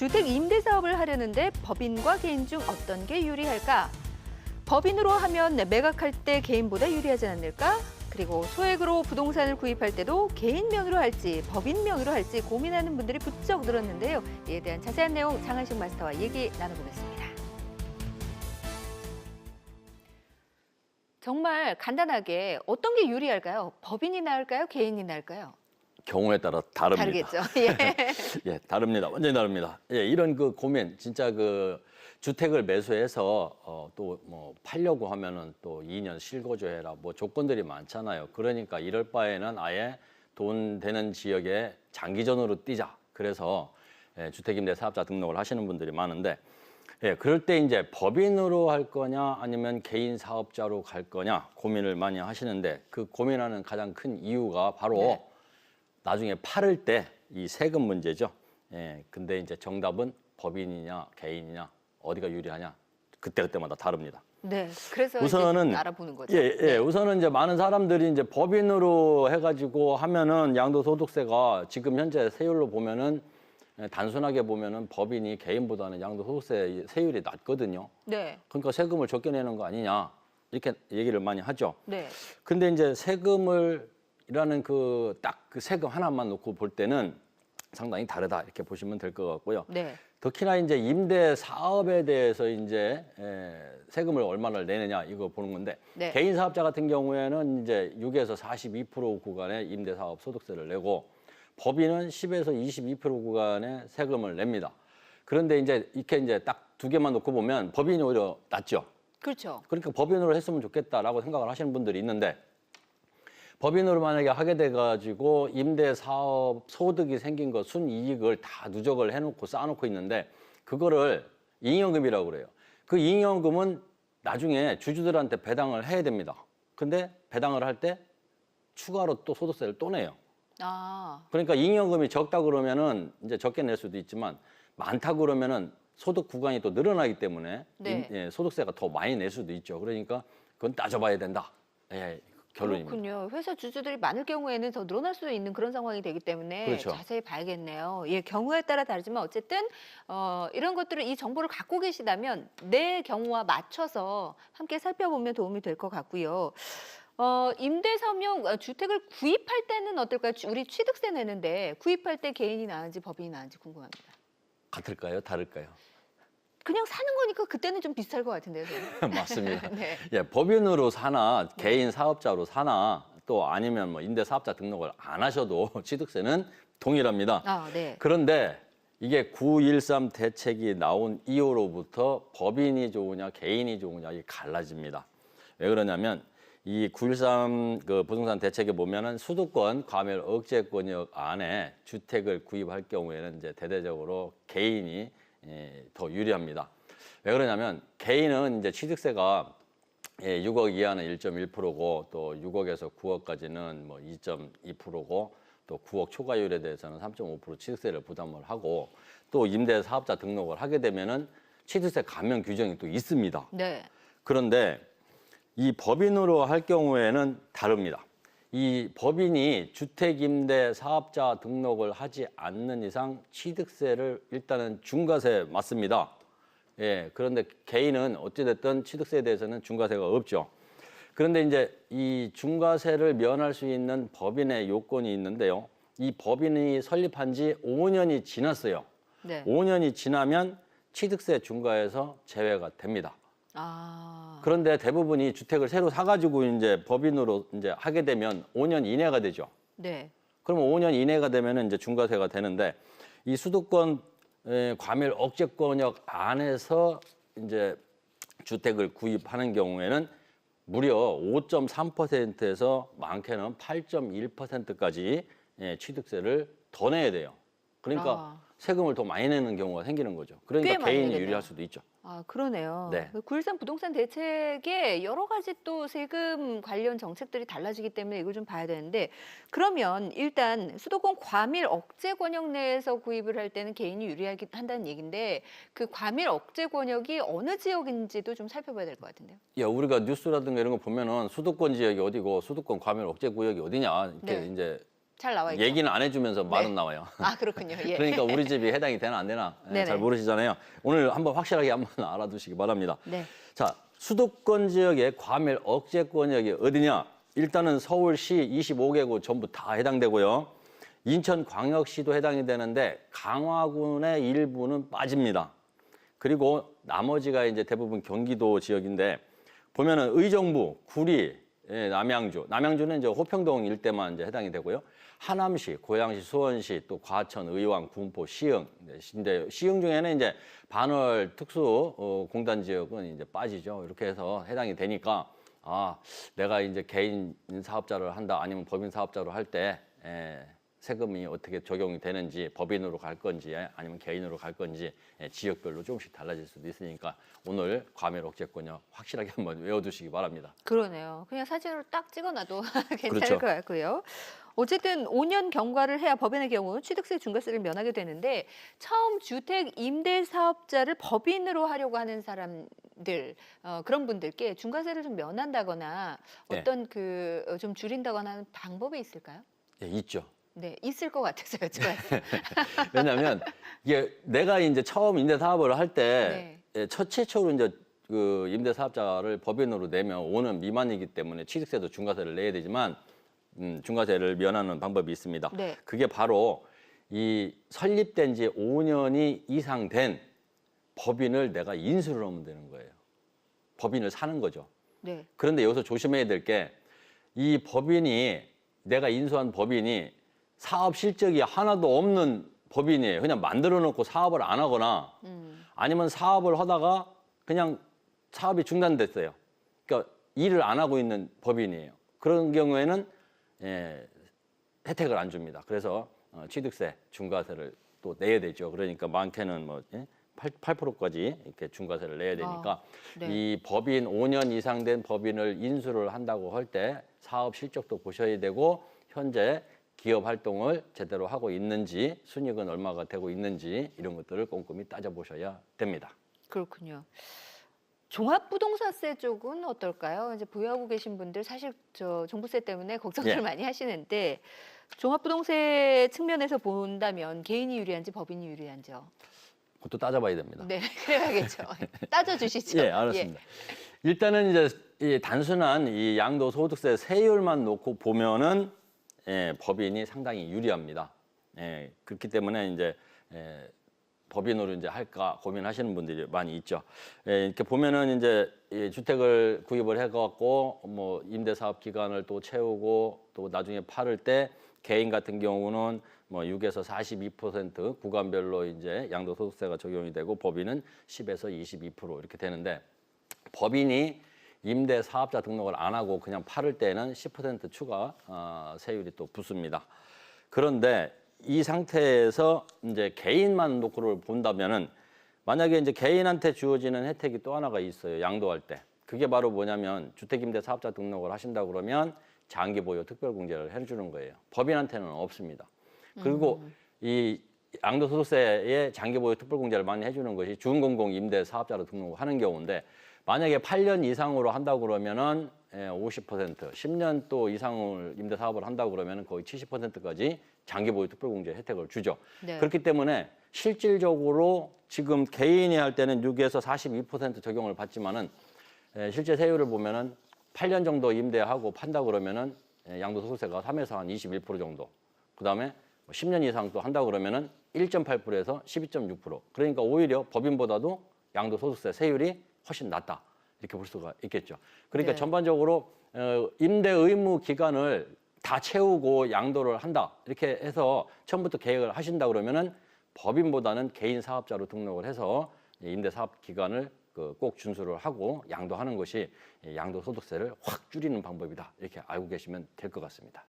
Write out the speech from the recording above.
주택 임대 사업을 하려는데 법인과 개인 중 어떤 게 유리할까? 법인으로 하면 매각할 때 개인보다 유리하지 않을까? 그리고 소액으로 부동산을 구입할 때도 개인 명의로 할지 법인 명의로 할지 고민하는 분들이 부쩍 늘었는데요. 이에 대한 자세한 내용 장한식 마스터와 얘기 나눠보겠습니다. 정말 간단하게 어떤 게 유리할까요? 법인이 나을까요? 개인이 나을까요? 경우에 따라 다릅니다. 다르겠죠. 예. 예, 다릅니다. 완전히 다릅니다. 예, 이런 그 고민, 진짜 그 주택을 매수해서 또 뭐 팔려고 하면은 또 2년 실거주해라 뭐 조건들이 많잖아요. 그러니까 이럴 바에는 아예 돈 되는 지역에 장기전으로 뛰자. 그래서 주택임대 사업자 등록을 하시는 분들이 많은데, 예, 그럴 때 이제 법인으로 할 거냐 아니면 개인 사업자로 갈 거냐 고민을 많이 하시는데, 그 고민하는 가장 큰 이유가 바로 나중에 팔을 때 이 세금 문제죠. 예, 근데 이제 정답은 법인이냐 개인이냐 어디가 유리하냐 그때그때마다 다릅니다. 네. 그래서 우선은 이제 알아보는 거죠. 예, 우선은 이제 많은 사람들이 이제 법인으로 해가지고 하면은 양도소득세가 지금 현재 세율로 보면은 단순하게 보면은 법인이 개인보다는 양도소득세 세율이 낮거든요. 네. 그러니까 세금을 적게 내는 거 아니냐 이렇게 얘기를 많이 하죠. 네. 근데 이제 세금이라는 그 딱 그 세금 하나만 놓고 볼 때는 상당히 다르다 이렇게 보시면 될 것 같고요. 네. 특히나 이제 임대 사업에 대해서 이제 세금을 얼마나 내느냐 이거 보는 건데, 네. 개인 사업자 같은 경우에는 이제 6에서 42% 구간의 임대 사업 소득세를 내고, 법인은 10에서 22% 구간의 세금을 냅니다. 그런데 이제 이렇게 이제 딱 두 개만 놓고 보면 법인이 오히려 낮죠. 그렇죠. 그러니까 법인으로 했으면 좋겠다라고 생각을 하시는 분들이 있는데, 법인으로 만약에 하게 돼가지고 임대 사업 소득이 생긴 거 순이익을 다 누적을 해놓고 쌓아놓고 있는데, 그거를 잉여금이라고 그래요. 그 잉여금은 나중에 주주들한테 배당을 해야 됩니다. 근데 배당을 할 때 추가로 또 소득세를 또 내요. 아. 그러니까 잉여금이 적다 그러면은 이제 적게 낼 수도 있지만, 많다 그러면은 소득 구간이 또 늘어나기 때문에 네. 소득세가 더 많이 낼 수도 있죠. 그러니까 그건 따져봐야 된다. 예, 결론입니다. 그렇군요. 회사 주주들이 많을 경우에는 더 늘어날 수도 있는 그런 상황이 되기 때문에 그렇죠. 자세히 봐야겠네요. 예, 경우에 따라 다르지만 어쨌든 이런 것들을 이 정보를 갖고 계시다면 내 경우와 맞춰서 함께 살펴보면 도움이 될 것 같고요. 임대사업용 주택을 구입할 때는 어떨까요? 우리 취득세 내는데 구입할 때 개인이 나은지 법인이 나은지 궁금합니다. 같을까요? 다를까요? 그냥 사는 거니까 그때는 좀 비쌀 것 같은데요. 저는. 맞습니다. 네. 예, 법인으로 사나 개인 사업자로 사나 또 아니면 뭐 임대 사업자 등록을 안 하셔도 취득세는 동일합니다. 아, 네. 그런데 이게 9.13 대책이 나온 이후로부터 법인이 좋으냐 개인이 좋으냐 이게 갈라집니다. 왜 그러냐면 이 9.13 그 부동산 대책에 보면은 수도권 과밀 억제권역 안에 주택을 구입할 경우에는 이제 대대적으로 개인이 더 유리합니다. 왜 그러냐면 개인은 이제 취득세가 6억 이하는 1.1%고 또 6억에서 9억까지는 뭐 2.2%고 또 9억 초과율에 대해서는 3.5% 취득세를 부담을 하고, 또 임대 사업자 등록을 하게 되면은 취득세 감면 규정이 또 있습니다. 네. 그런데 이 법인으로 할 경우에는 다릅니다. 이 법인이 주택임대 사업자 등록을 하지 않는 이상 취득세를 일단은 중과세 맞습니다. 예, 그런데 개인은 어찌됐든 취득세에 대해서는 중과세가 없죠. 그런데 이제 이 중과세를 면할 수 있는 법인의 요건이 있는데요. 이 법인이 설립한 지 5년이 지났어요. 네. 5년이 지나면 취득세 중과에서 제외가 됩니다. 아. 그런데 대부분이 주택을 새로 사가지고 이제 법인으로 이제 하게 되면 5년 이내가 되죠. 네. 그러면 5년 이내가 되면 이제 중과세가 되는데, 이 수도권 과밀 억제권역 안에서 이제 주택을 구입하는 경우에는 무려 5.3%에서 많게는 8.1%까지 취득세를 더 내야 돼요. 그러니까 세금을 더 많이 내는 경우가 생기는 거죠. 꽤 그러니까 많이 개인이 내겠네요. 유리할 수도 있죠. 아, 그러네요. 네. 9.13 부동산 대책에 여러 가지 또 세금 관련 정책들이 달라지기 때문에 이걸 좀 봐야 되는데, 그러면 일단 수도권 과밀 억제 권역 내에서 구입을 할 때는 개인이 유리한다는 얘기인데, 그 과밀 억제 권역이 어느 지역인지도 좀 살펴봐야 될 것 같은데요. 야, 우리가 뉴스라든가 이런 거 보면은 수도권 지역이 어디고 수도권 과밀 억제 구역이 어디냐 이렇게 네. 이제 잘 나와 있죠. 얘기는 안 해주면서 말은 네. 나와요. 아, 그렇군요. 예. 그러니까 우리 집이 해당이 되나 안 되나 네네. 잘 모르시잖아요. 오늘 한번 확실하게 한번 알아두시기 바랍니다. 네. 자, 수도권 지역의 과밀 억제권역이 어디냐? 일단은 서울시 25개구 전부 다 해당되고요. 인천광역시도 해당이 되는데 강화군의 일부는 빠집니다. 그리고 나머지가 이제 대부분 경기도 지역인데 보면은 의정부, 구리, 남양주는 이제 호평동 일대만 이제 해당이 되고요. 하남시, 고양시, 수원시, 또 과천, 의왕, 군포, 시흥. 이제 시흥 중에는 이제 반월 특수 공단 지역은 이제 빠지죠. 이렇게 해서 해당이 되니까 내가 이제 개인 사업자를 한다 아니면 법인 사업자로 할 때 세금이 어떻게 적용이 되는지 법인으로 갈 건지 아니면 개인으로 갈 건지 지역별로 조금씩 달라질 수도 있으니까 오늘 과밀 억제권역 확실하게 한번 외워두시기 바랍니다. 그러네요. 그냥 사진으로 딱 찍어놔도 괜찮을 그렇죠. 것 같고요. 어쨌든 5년 경과를 해야 법인의 경우 취득세, 중과세를 면하게 되는데 처음 주택 임대 사업자를 법인으로 하려고 하는 사람들 그런 분들께 중과세를 좀 면한다거나 네. 어떤 좀 줄인다거나 하는 방법이 있을까요? 예, 있죠. 네, 있을 것 같아서 여쭤봤어요. 왜냐하면 이게 내가 이제 처음 임대 사업을 할 때 최초로 이제 그 임대 사업자를 법인으로 내면 5년 미만이기 때문에 취득세도 중과세를 내야 되지만 중과세를 면하는 방법이 있습니다. 네. 그게 바로 이 설립된 지 5년이 이상 된 법인을 내가 인수를 하면 되는 거예요. 법인을 사는 거죠. 네. 그런데 여기서 조심해야 될 게 이 법인이 내가 인수한 법인이 사업 실적이 하나도 없는 법인이에요. 그냥 만들어 놓고 사업을 안 하거나 아니면 사업을 하다가 그냥 사업이 중단됐어요. 그러니까 일을 안 하고 있는 법인이에요. 그런 경우에는 혜택을 안 줍니다. 그래서 취득세, 중과세를 또 내야 되죠. 그러니까 많게는 8%까지 이렇게 중과세를 내야 되니까 네. 이 법인 5년 이상 된 법인을 인수를 한다고 할 때 사업 실적도 보셔야 되고 현재 기업 활동을 제대로 하고 있는지 순이익은 얼마가 되고 있는지 이런 것들을 꼼꼼히 따져보셔야 됩니다. 그렇군요. 종합부동산세 쪽은 어떨까요? 이제 보유하고 계신 분들 사실 종부세 때문에 걱정을 예. 많이 하시는데 종합부동세 측면에서 본다면 개인이 유리한지 법인이 유리한지요? 그것도 따져봐야 됩니다. 네, 그래야겠죠. 따져주시죠. 예, 알았습니다. 일단은 이제 이 단순한 이 양도소득세 세율만 놓고 보면은 법인이 상당히 유리합니다. 그렇기 때문에 이제 법인으로 이제 할까 고민하시는 분들이 많이 있죠. 이렇게 보면은 이제 이 주택을 구입을 해갖고 뭐 임대사업 기간을 또 채우고 또 나중에 팔을 때 개인 같은 경우는 뭐 6에서 42% 구간별로 이제 양도소득세가 적용이 되고 법인은 10에서 22% 이렇게 되는데 법인이 임대 사업자 등록을 안 하고 그냥 팔을 때는 10% 추가 세율이 또 붙습니다. 그런데 이 상태에서 이제 개인만 놓고를 본다면은 만약에 이제 개인한테 주어지는 혜택이 또 하나가 있어요. 양도할 때. 그게 바로 뭐냐면 주택임대 사업자 등록을 하신다 그러면 장기 보유 특별공제를 해주는 거예요. 법인한테는 없습니다. 그리고 이 양도소득세에 장기 보유 특별공제를 많이 해주는 것이 준공공 임대 사업자로 등록하는 경우인데 만약에 8년 이상으로 한다고 그러면은 50%, 10년 또 이상을 임대 사업을 한다고 그러면은 거의 70%까지 장기 보유 특별공제 혜택을 주죠. 네. 그렇기 때문에 실질적으로 지금 개인이 할 때는 6에서 42% 적용을 받지만은 실제 세율을 보면은 8년 정도 임대하고 판다 그러면은 양도소득세가 3에서 한 21% 정도. 그다음에 10년 이상 또 한다고 그러면은 1.8%에서 12.6%. 그러니까 오히려 법인보다도 양도소득세 세율이 훨씬 낮다. 이렇게 볼 수가 있겠죠. 그러니까 네. 전반적으로 임대 의무 기간을 다 채우고 양도를 한다. 이렇게 해서 처음부터 계획을 하신다 그러면은 법인보다는 개인 사업자로 등록을 해서 임대 사업 기간을 꼭 준수를 하고 양도하는 것이 양도소득세를 확 줄이는 방법이다. 이렇게 알고 계시면 될 것 같습니다.